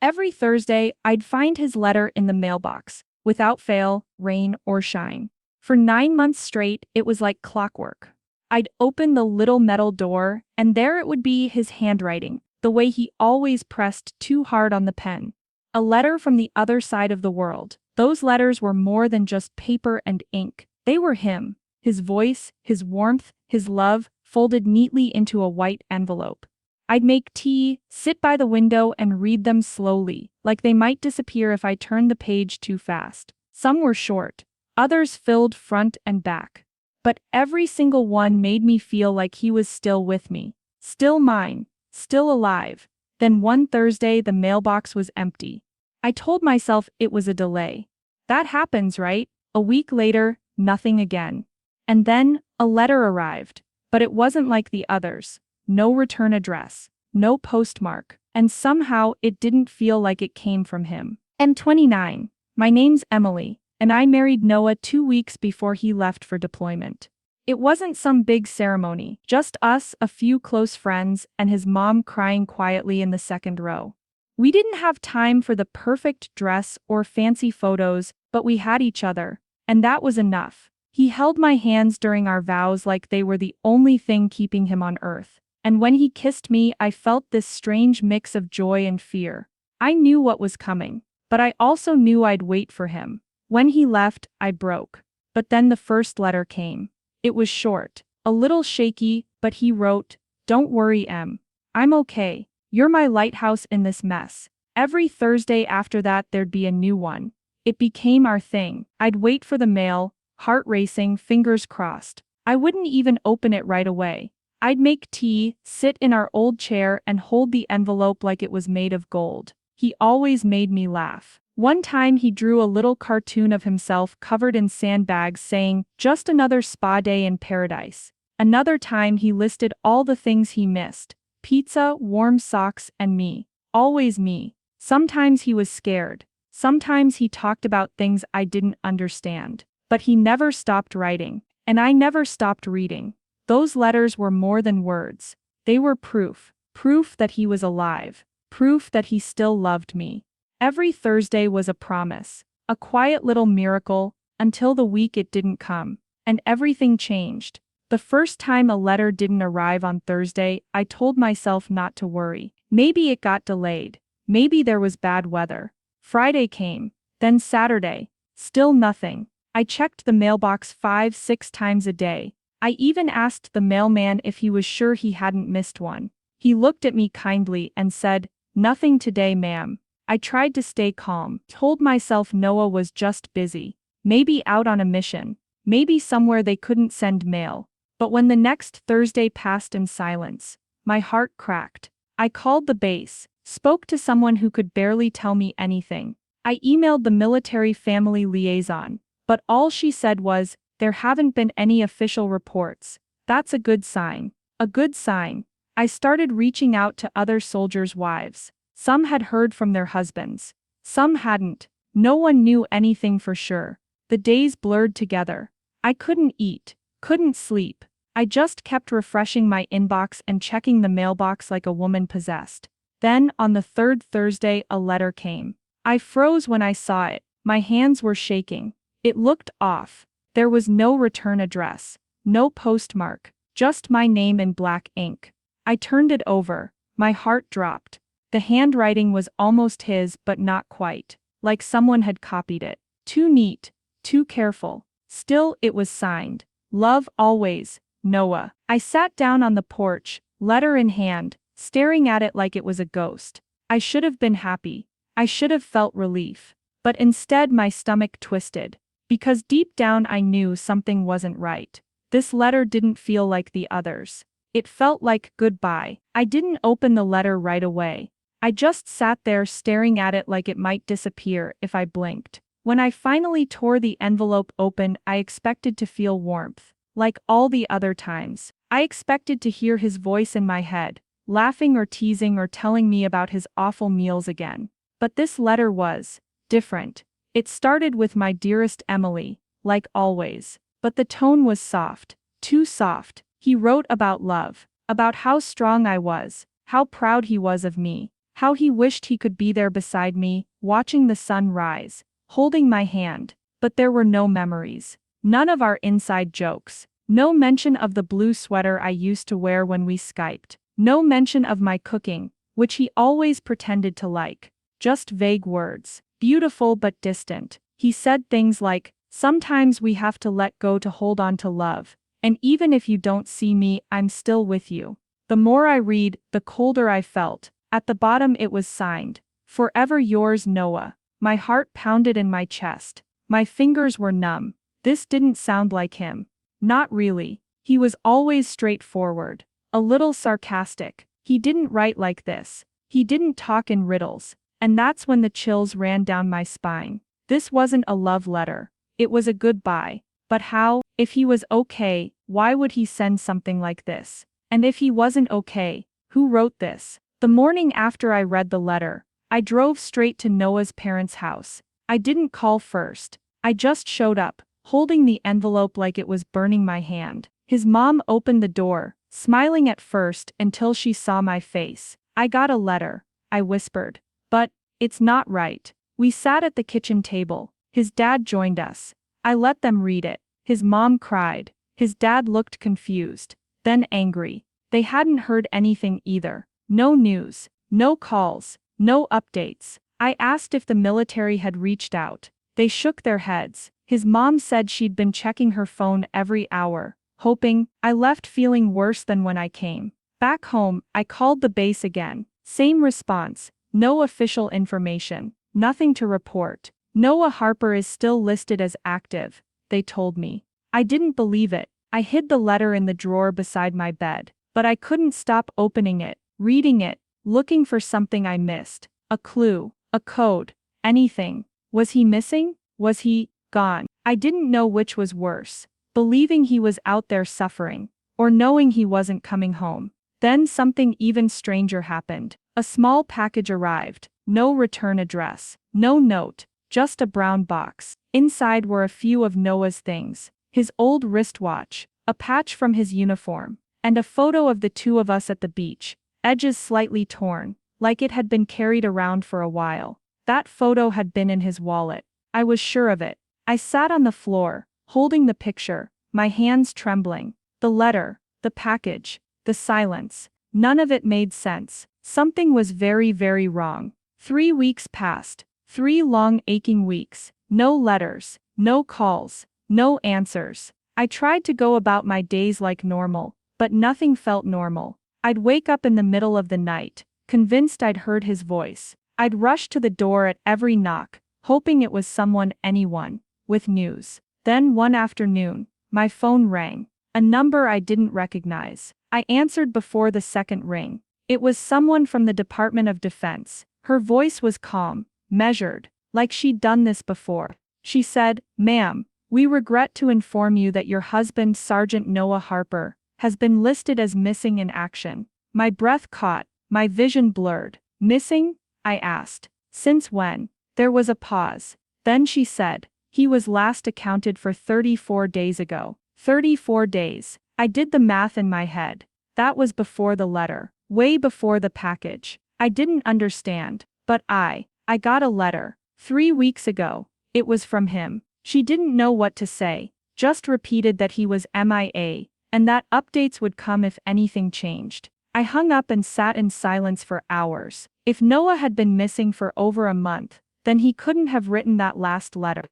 Every Thursday, I'd find his letter in the mailbox, without fail, rain or shine. For 9 months straight, it was like clockwork. I'd open the little metal door, and there it would be, his handwriting, the way he always pressed too hard on the pen. A letter from the other side of the world. Those letters were more than just paper and ink. They were him. His voice, his warmth, his love, folded neatly into a white envelope. I'd make tea, sit by the window and read them slowly, like they might disappear if I turned the page too fast. Some were short, others filled front and back. But every single one made me feel like he was still with me, still mine, still alive. Then one Thursday the mailbox was empty. I told myself it was a delay. That happens, right? A week later, nothing again. And then, a letter arrived. But it wasn't like the others. No return address, no postmark, and somehow it didn't feel like it came from him. I'm 29. My name's Emily, and I married Noah 2 weeks before he left for deployment. It wasn't some big ceremony, just us, a few close friends, and his mom crying quietly in the second row. We didn't have time for the perfect dress or fancy photos, but we had each other, and that was enough. He held my hands during our vows like they were the only thing keeping him on earth. And when he kissed me, I felt this strange mix of joy and fear. I knew what was coming, but I also knew I'd wait for him. When he left, I broke. But then the first letter came. It was short, a little shaky, but he wrote, "Don't worry, Em. I'm okay. You're my lighthouse in this mess." Every Thursday after that there'd be a new one. It became our thing. I'd wait for the mail, heart racing, fingers crossed. I wouldn't even open it right away. I'd make tea, sit in our old chair and hold the envelope like it was made of gold. He always made me laugh. One time he drew a little cartoon of himself covered in sandbags saying, "Just another spa day in paradise." Another time he listed all the things he missed: pizza, warm socks, and me. Always me. Sometimes he was scared. Sometimes he talked about things I didn't understand. But he never stopped writing, and I never stopped reading. Those letters were more than words. They were proof. Proof that he was alive. Proof that he still loved me. Every Thursday was a promise. A quiet little miracle, until the week it didn't come. And everything changed. The first time a letter didn't arrive on Thursday, I told myself not to worry. Maybe it got delayed. Maybe there was bad weather. Friday came. Then Saturday. Still nothing. I checked the mailbox 5-6 times a day. I even asked the mailman if he was sure he hadn't missed one. He looked at me kindly and said, "Nothing today, ma'am." I tried to stay calm, told myself Noah was just busy. Maybe out on a mission. Maybe somewhere they couldn't send mail. But when the next Thursday passed in silence, my heart cracked. I called the base, spoke to someone who could barely tell me anything. I emailed the military family liaison, but all she said was, "There haven't been any official reports." That's a good sign. A good sign. I started reaching out to other soldiers' wives. Some had heard from their husbands. Some hadn't. No one knew anything for sure. The days blurred together. I couldn't eat. Couldn't sleep. I just kept refreshing my inbox and checking the mailbox like a woman possessed. Then, on the third Thursday, a letter came. I froze when I saw it. My hands were shaking. It looked off. There was no return address, no postmark, just my name in black ink. I turned it over. My heart dropped. The handwriting was almost his, but not quite, like someone had copied it. Too neat, too careful. Still, it was signed. "Love always, Noah." I sat down on the porch, letter in hand, staring at it like it was a ghost. I should have been happy. I should have felt relief. But instead my stomach twisted. Because deep down I knew something wasn't right. This letter didn't feel like the others. It felt like goodbye. I didn't open the letter right away. I just sat there staring at it like it might disappear if I blinked. When I finally tore the envelope open, I expected to feel warmth. Like all the other times. I expected to hear his voice in my head, laughing or teasing or telling me about his awful meals again. But this letter was different. It started with "My dearest Emily," like always. But the tone was soft. Too soft. He wrote about love. About how strong I was. How proud he was of me. How he wished he could be there beside me, watching the sun rise, holding my hand. But there were no memories. None of our inside jokes. No mention of the blue sweater I used to wear when we Skyped. No mention of my cooking, which he always pretended to like. Just vague words. Beautiful but distant. He said things like, "Sometimes we have to let go to hold on to love. And even if you don't see me, I'm still with you." The more I read, the colder I felt. At the bottom it was signed, "Forever yours, Noah." My heart pounded in my chest. My fingers were numb. This didn't sound like him. Not really. He was always straightforward. A little sarcastic. He didn't write like this. He didn't talk in riddles. And that's when the chills ran down my spine. This wasn't a love letter. It was a goodbye. But how? If he was okay, why would he send something like this? And if he wasn't okay, who wrote this? The morning after I read the letter, I drove straight to Noah's parents' house. I didn't call first. I just showed up, holding the envelope like it was burning my hand. His mom opened the door, smiling at first until she saw my face. "I got a letter," I whispered. "But it's not right." We sat at the kitchen table. His dad joined us. I let them read it. His mom cried. His dad looked confused, then angry. They hadn't heard anything either. No news, no calls, no updates. I asked if the military had reached out. They shook their heads. His mom said she'd been checking her phone every hour, hoping. I left feeling worse than when I came. Back home, I called the base again. Same response. No official information. Nothing to report. Noah Harper is still listed as active, they told me. I didn't believe it. I hid the letter in the drawer beside my bed. But I couldn't stop opening it, reading it, looking for something I missed. A clue, a code, anything. Was he missing? Was he gone? I didn't know which was worse. Believing he was out there suffering, or knowing he wasn't coming home. Then something even stranger happened. A small package arrived. No return address. No note. Just a brown box. Inside were a few of Noah's things. His old wristwatch, a patch from his uniform, and a photo of the two of us at the beach, edges slightly torn, like it had been carried around for a while. That photo had been in his wallet. I was sure of it. I sat on the floor, holding the picture, my hands trembling. The letter, the package, the silence. None of it made sense. Something was very, very wrong. 3 weeks passed. 3 long aching weeks. No letters, no calls, no answers. I tried to go about my days like normal, but nothing felt normal. I'd wake up in the middle of the night, convinced I'd heard his voice. I'd rush to the door at every knock, hoping it was someone, anyone, with news. Then one afternoon, my phone rang. A number I didn't recognize. I answered before the second ring. It was someone from the Department of Defense. Her voice was calm, measured, like she'd done this before. She said, "Ma'am, we regret to inform you that your husband, Sergeant Noah Harper, has been listed as missing in action." My breath caught, my vision blurred. "Missing?" I asked. "Since when?" There was a pause. Then she said, "He was last accounted for 34 days ago." 34 days. I did the math in my head. That was before the letter. Way before the package. I didn't understand. But I got a letter. 3 weeks ago. It was from him. She didn't know what to say. Just repeated that he was MIA, and that updates would come if anything changed. I hung up and sat in silence for hours. If Noah had been missing for over a month, then he couldn't have written that last letter.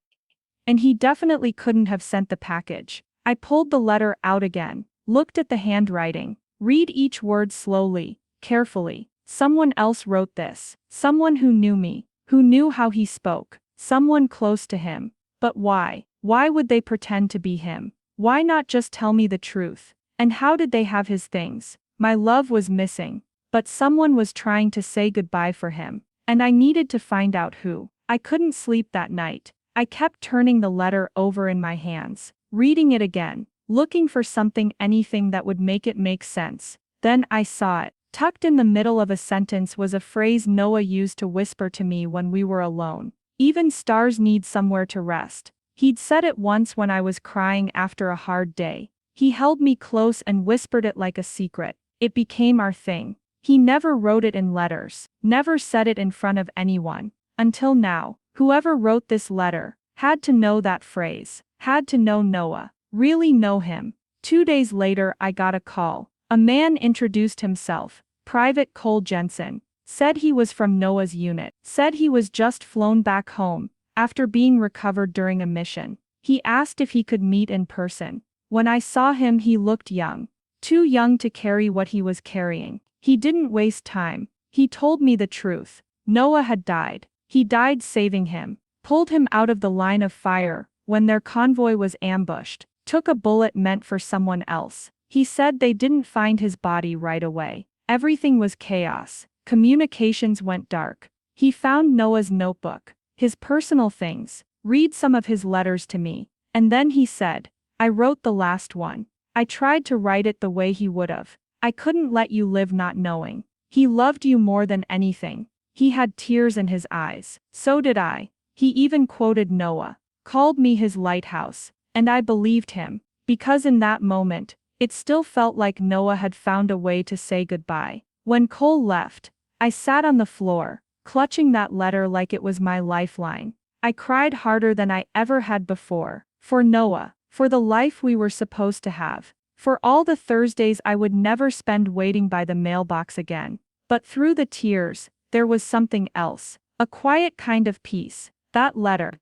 And he definitely couldn't have sent the package. I pulled the letter out again, looked at the handwriting, read each word slowly, carefully. Someone else wrote this. Someone who knew me, who knew how he spoke, someone close to him. But why? Why would they pretend to be him? Why not just tell me the truth? And how did they have his things? My love was missing, but someone was trying to say goodbye for him, and I needed to find out who. I couldn't sleep that night. I kept turning the letter over in my hands, reading it again, looking for something, anything that would make it make sense. Then I saw it. Tucked in the middle of a sentence was a phrase Noah used to whisper to me when we were alone. "Even stars need somewhere to rest." He'd said it once when I was crying after a hard day. He held me close and whispered it like a secret. It became our thing. He never wrote it in letters, never said it in front of anyone. Until now, whoever wrote this letter had to know that phrase, had to know Noah, really know him. 2 days later, I got a call. A man introduced himself, Private Cole Jensen, said he was from Noah's unit, said he was just flown back home after being recovered during a mission. He asked if he could meet in person. When I saw him, he looked young, too young to carry what he was carrying. He didn't waste time. He told me the truth. Noah had died. He died saving him, pulled him out of the line of fire when their convoy was ambushed, took a bullet meant for someone else. He said they didn't find his body right away. Everything was chaos. Communications went dark. He found Noah's notebook, his personal things, read some of his letters to me, and then he said, "I wrote the last one. I tried to write it the way he would have. I couldn't let you live not knowing. He loved you more than anything." He had tears in his eyes. So did I. He even quoted Noah, called me his lighthouse, and I believed him, because in that moment, it still felt like Noah had found a way to say goodbye. When Cole left, I sat on the floor, clutching that letter like it was my lifeline. I cried harder than I ever had before. For Noah, for the life we were supposed to have, for all the Thursdays I would never spend waiting by the mailbox again. But through the tears, there was something else, a quiet kind of peace. That letter.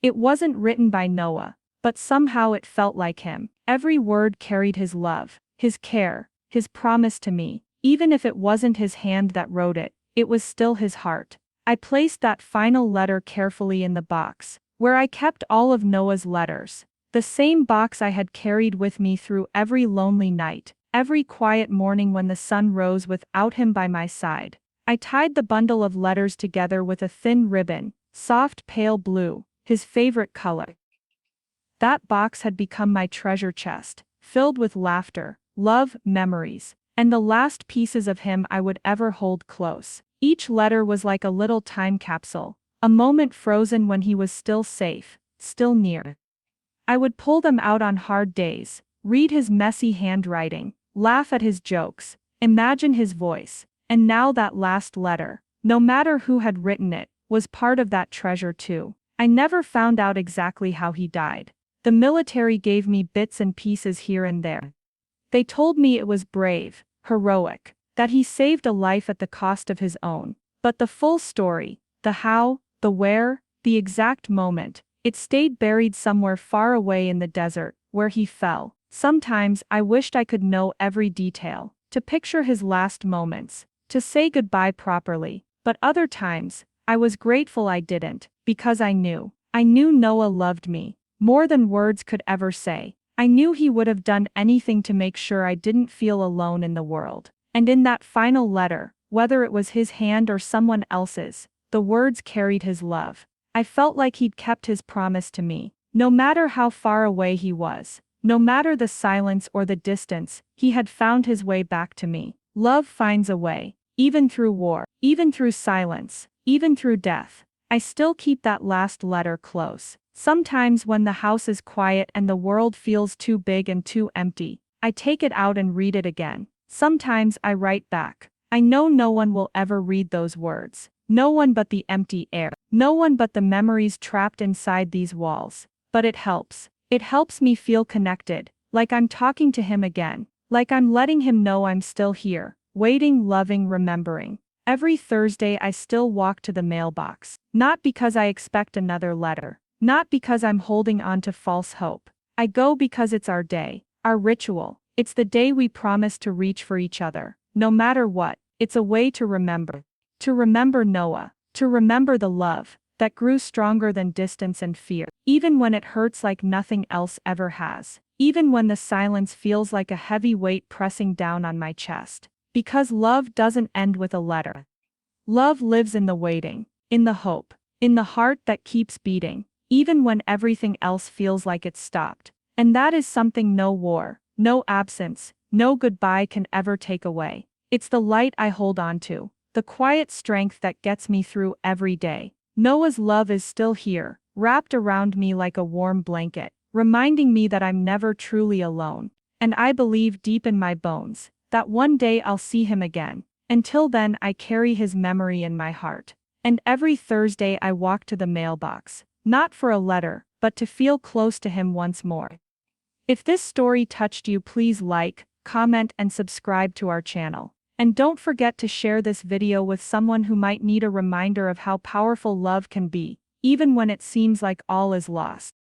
It wasn't written by Noah, but somehow it felt like him. Every word carried his love, his care, his promise to me. Even if it wasn't his hand that wrote it, it was still his heart. I placed that final letter carefully in the box, where I kept all of Noah's letters. The same box I had carried with me through every lonely night, every quiet morning when the sun rose without him by my side. I tied the bundle of letters together with a thin ribbon, soft pale blue, his favorite color. That box had become my treasure chest, filled with laughter, love, memories, and the last pieces of him I would ever hold close. Each letter was like a little time capsule, a moment frozen when he was still safe, still near. I would pull them out on hard days, read his messy handwriting, laugh at his jokes, imagine his voice, and now that last letter, no matter who had written it, was part of that treasure too. I never found out exactly how he died. The military gave me bits and pieces here and there. They told me it was brave, heroic, that he saved a life at the cost of his own. But the full story, the how, the where, the exact moment, it stayed buried somewhere far away in the desert, where he fell. Sometimes I wished I could know every detail, to picture his last moments, to say goodbye properly. But other times, I was grateful I didn't, because I knew Noah loved me, more than words could ever say. I knew he would have done anything to make sure I didn't feel alone in the world. And in that final letter, whether it was his hand or someone else's, the words carried his love. I felt like he'd kept his promise to me. No matter how far away he was, no matter the silence or the distance, he had found his way back to me. Love finds a way, even through war, even through silence, even through death. I still keep that last letter close. Sometimes when the house is quiet and the world feels too big and too empty, I take it out and read it again. Sometimes I write back. I know no one will ever read those words. No one but the empty air. No one but the memories trapped inside these walls. But it helps. It helps me feel connected, like I'm talking to him again, like I'm letting him know I'm still here, waiting, loving, remembering. Every Thursday I still walk to the mailbox, not because I expect another letter, not because I'm holding on to false hope. I go because it's our day, our ritual. It's the day we promise to reach for each other, no matter what. It's a way to remember. To remember Noah, to remember the love that grew stronger than distance and fear, even when it hurts like nothing else ever has, even when the silence feels like a heavy weight pressing down on my chest. Because love doesn't end with a letter. Love lives in the waiting, in the hope, in the heart that keeps beating, even when everything else feels like it's stopped. And that is something no war, no absence, no goodbye can ever take away. It's the light I hold on to, the quiet strength that gets me through every day. Noah's love is still here, wrapped around me like a warm blanket, reminding me that I'm never truly alone. And I believe deep in my bones that one day I'll see him again, Until then, I carry his memory in my heart. And every Thursday I walk to the mailbox, not for a letter, but to feel close to him once more. If this story touched you, please like, comment, and subscribe to our channel. And don't forget to share this video with someone who might need a reminder of how powerful love can be, even when it seems like all is lost.